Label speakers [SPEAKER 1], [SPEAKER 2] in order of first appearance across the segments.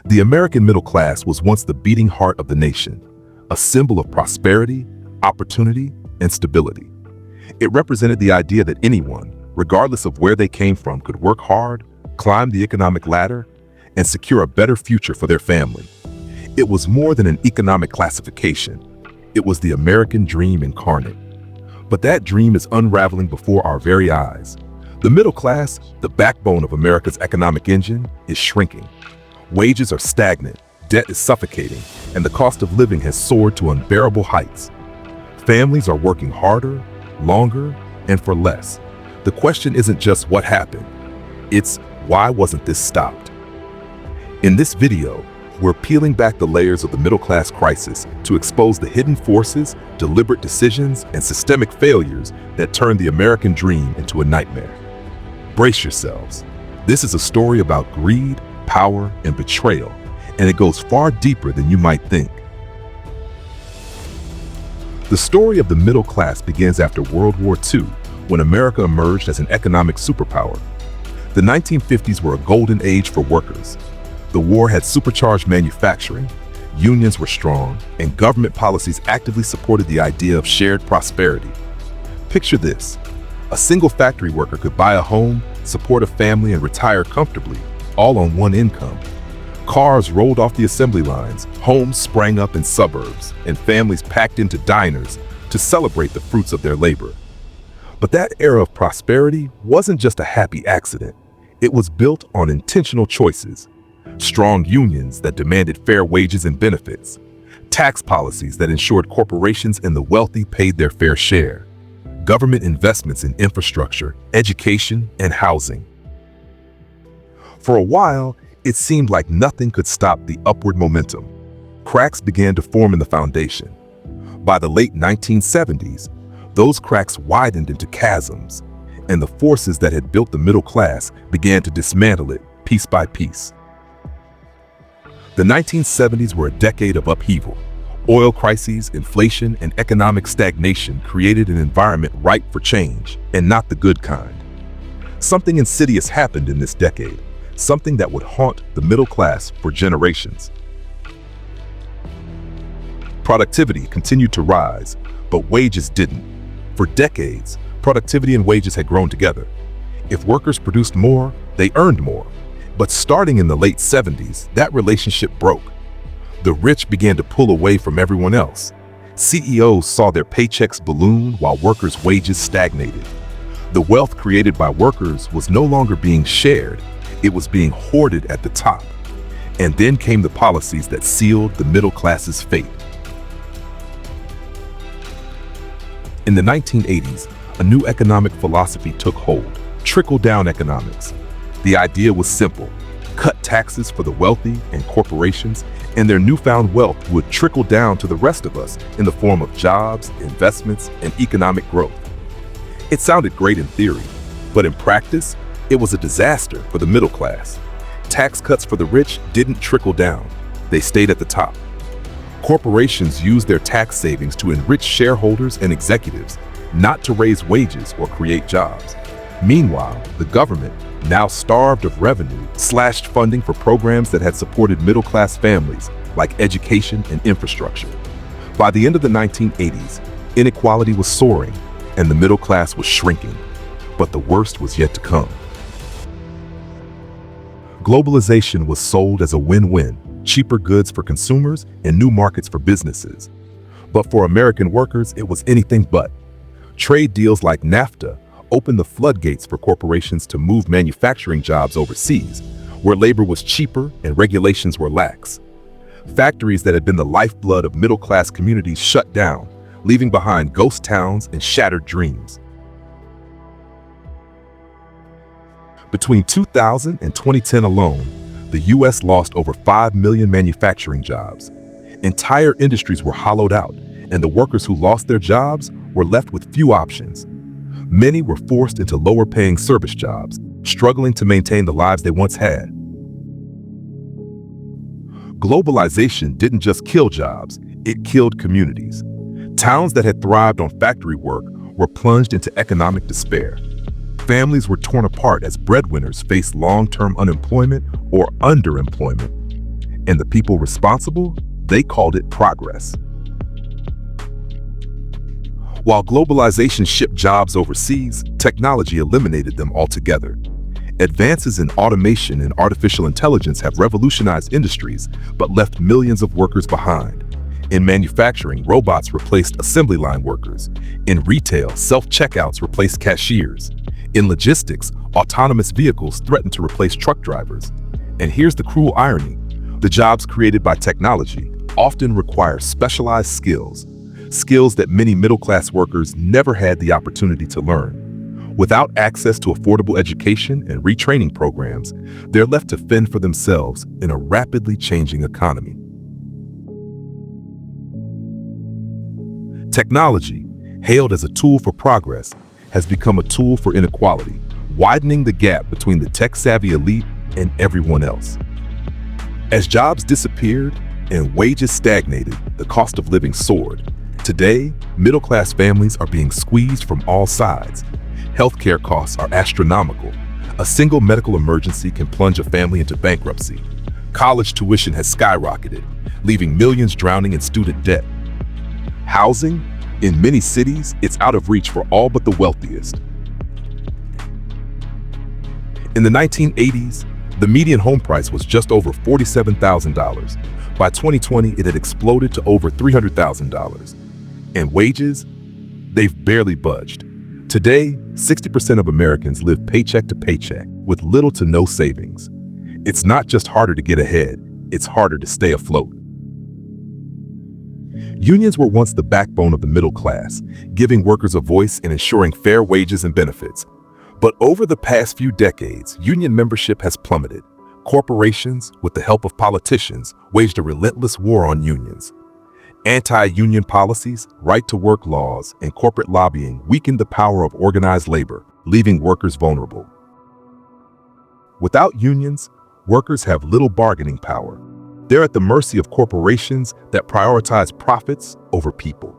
[SPEAKER 1] The American middle class was once the beating heart of the nation, a symbol of prosperity, opportunity, and stability. It represented the idea that anyone, regardless of where they came from, could work hard, climb the economic ladder, and secure a better future for their family. It was more than an economic classification. It was the American dream incarnate. But that dream is unraveling before our very eyes. The middle class, the backbone of America's economic engine, is shrinking. Wages are stagnant, debt is suffocating, and the cost of living has soared to unbearable heights. Families are working harder, longer, and for less. The question isn't just what happened, it's why wasn't this stopped? In this video, we're peeling back the layers of the middle-class crisis to expose the hidden forces, deliberate decisions, and systemic failures that turned the American dream into a nightmare. Brace yourselves. This is a story about greed, power, and betrayal, and it goes far deeper than you might think. The story of the middle class begins after World War II, when America emerged as an economic superpower. The 1950s were a golden age for workers. The war had supercharged manufacturing, unions were strong, and government policies actively supported the idea of shared prosperity. Picture this: a single factory worker could buy a home, support a family, and retire comfortably, all on one income. Cars rolled off the assembly lines, homes sprang up in suburbs, and families packed into diners to celebrate the fruits of their labor. But that era of prosperity wasn't just a happy accident. It was built on intentional choices. Strong unions that demanded fair wages and benefits, tax policies that ensured corporations and the wealthy paid their fair share, government investments in infrastructure, education, and housing. For a while, it seemed like nothing could stop the upward momentum. Cracks began to form in the foundation. By the late 1970s, those cracks widened into chasms, and the forces that had built the middle class began to dismantle it piece by piece. The 1970s were a decade of upheaval. Oil crises, inflation, and economic stagnation created an environment ripe for change, and not the good kind. Something insidious happened in this decade, something that would haunt the middle class for generations. Productivity continued to rise, but wages didn't. For decades, productivity and wages had grown together. If workers produced more, they earned more. But starting in the late 70s, that relationship broke. The rich began to pull away from everyone else. CEOs saw their paychecks balloon while workers' wages stagnated. The wealth created by workers was no longer being shared, it was being hoarded at the top. And then came the policies that sealed the middle class's fate. In the 1980s, a new economic philosophy took hold: trickle-down economics. The idea was simple: cut taxes for the wealthy and corporations, and their newfound wealth would trickle down to the rest of us in the form of jobs, investments, and economic growth. It sounded great in theory, but in practice, it was a disaster for the middle class. Tax cuts for the rich didn't trickle down, they stayed at the top. Corporations used their tax savings to enrich shareholders and executives, not to raise wages or create jobs. Meanwhile, the government, now starved of revenue, slashed funding for programs that had supported middle-class families, like education and infrastructure. By the end of the 1980s, inequality was soaring, and the middle class was shrinking. But the worst was yet to come. Globalization was sold as a win-win: cheaper goods for consumers and new markets for businesses. But for American workers, it was anything but. Trade deals like NAFTA opened the floodgates for corporations to move manufacturing jobs overseas, where labor was cheaper and regulations were lax. Factories that had been the lifeblood of middle-class communities shut down, leaving behind ghost towns and shattered dreams. Between 2000 and 2010 alone, the U.S. lost over 5 million manufacturing jobs. Entire industries were hollowed out, and the workers who lost their jobs were left with few options. Many were forced into lower-paying service jobs, struggling to maintain the lives they once had. Globalization didn't just kill jobs, it killed communities. Towns that had thrived on factory work were plunged into economic despair. Families were torn apart as breadwinners faced long-term unemployment or underemployment. And the people responsible, they called it progress. While globalization shipped jobs overseas, technology eliminated them altogether. Advances in automation and artificial intelligence have revolutionized industries, but left millions of workers behind. In manufacturing, robots replaced assembly line workers. In retail, self-checkouts replaced cashiers. In logistics, autonomous vehicles threaten to replace truck drivers. And here's the cruel irony. The jobs created by technology often require specialized skills that many middle-class workers never had the opportunity to learn. Without access to affordable education and retraining programs, they're left to fend for themselves in a rapidly changing economy. Technology, hailed as a tool for progress, has become a tool for inequality, widening the gap between the tech-savvy elite and everyone else. As jobs disappeared and wages stagnated, the cost of living soared. Today, middle-class families are being squeezed from all sides. Healthcare costs are astronomical. A single medical emergency can plunge a family into bankruptcy. College tuition has skyrocketed, leaving millions drowning in student debt. Housing? In many cities, it's out of reach for all but the wealthiest. In the 1980s, the median home price was just over $47,000. By 2020, it had exploded to over $300,000. And wages? They've barely budged. Today, 60% of Americans live paycheck to paycheck with little to no savings. It's not just harder to get ahead, it's harder to stay afloat. Unions were once the backbone of the middle class, giving workers a voice and ensuring fair wages and benefits. But over the past few decades, union membership has plummeted. Corporations, with the help of politicians, waged a relentless war on unions. Anti-union policies, right-to-work laws, and corporate lobbying weakened the power of organized labor, leaving workers vulnerable. Without unions, workers have little bargaining power. They're at the mercy of corporations that prioritize profits over people.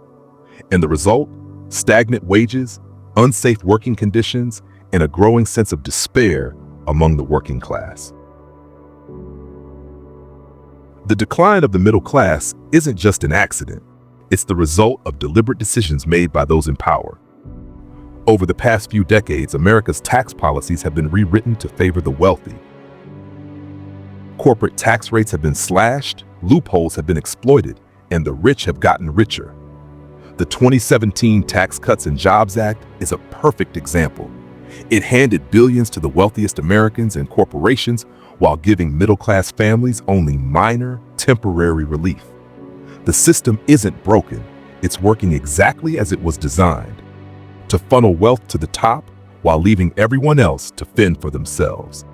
[SPEAKER 1] And the result? Stagnant wages, unsafe working conditions, and a growing sense of despair among the working class. The decline of the middle class isn't just an accident. It's the result of deliberate decisions made by those in power. Over the past few decades, America's tax policies have been rewritten to favor the wealthy. Corporate tax rates have been slashed, loopholes have been exploited, and the rich have gotten richer. The 2017 Tax Cuts and Jobs Act is a perfect example. It handed billions to the wealthiest Americans and corporations while giving middle-class families only minor, temporary relief. The system isn't broken. It's working exactly as it was designed, to funnel wealth to the top while leaving everyone else to fend for themselves.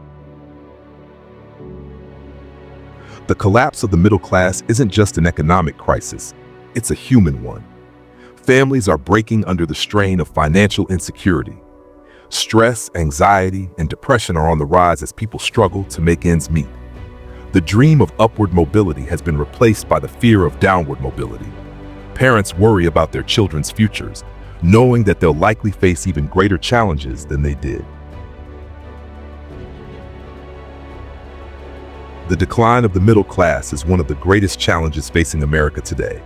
[SPEAKER 1] The collapse of the middle class isn't just an economic crisis, it's a human one. Families are breaking under the strain of financial insecurity. Stress, anxiety, and depression are on the rise as people struggle to make ends meet. The dream of upward mobility has been replaced by the fear of downward mobility. Parents worry about their children's futures, knowing that they'll likely face even greater challenges than they did. The decline of the middle class is one of the greatest challenges facing America today.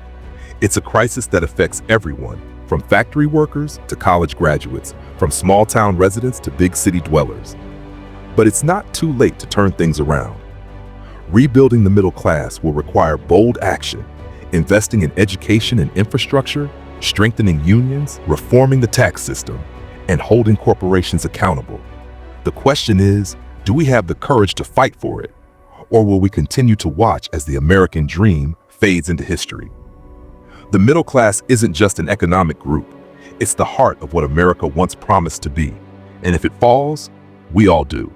[SPEAKER 1] It's a crisis that affects everyone, from factory workers to college graduates, from small-town residents to big city dwellers. But it's not too late to turn things around. Rebuilding the middle class will require bold action, investing in education and infrastructure, strengthening unions, reforming the tax system, and holding corporations accountable. The question is, do we have the courage to fight for it? Or will we continue to watch as the American dream fades into history? The middle class isn't just an economic group. It's the heart of what America once promised to be. And if it falls, we all do.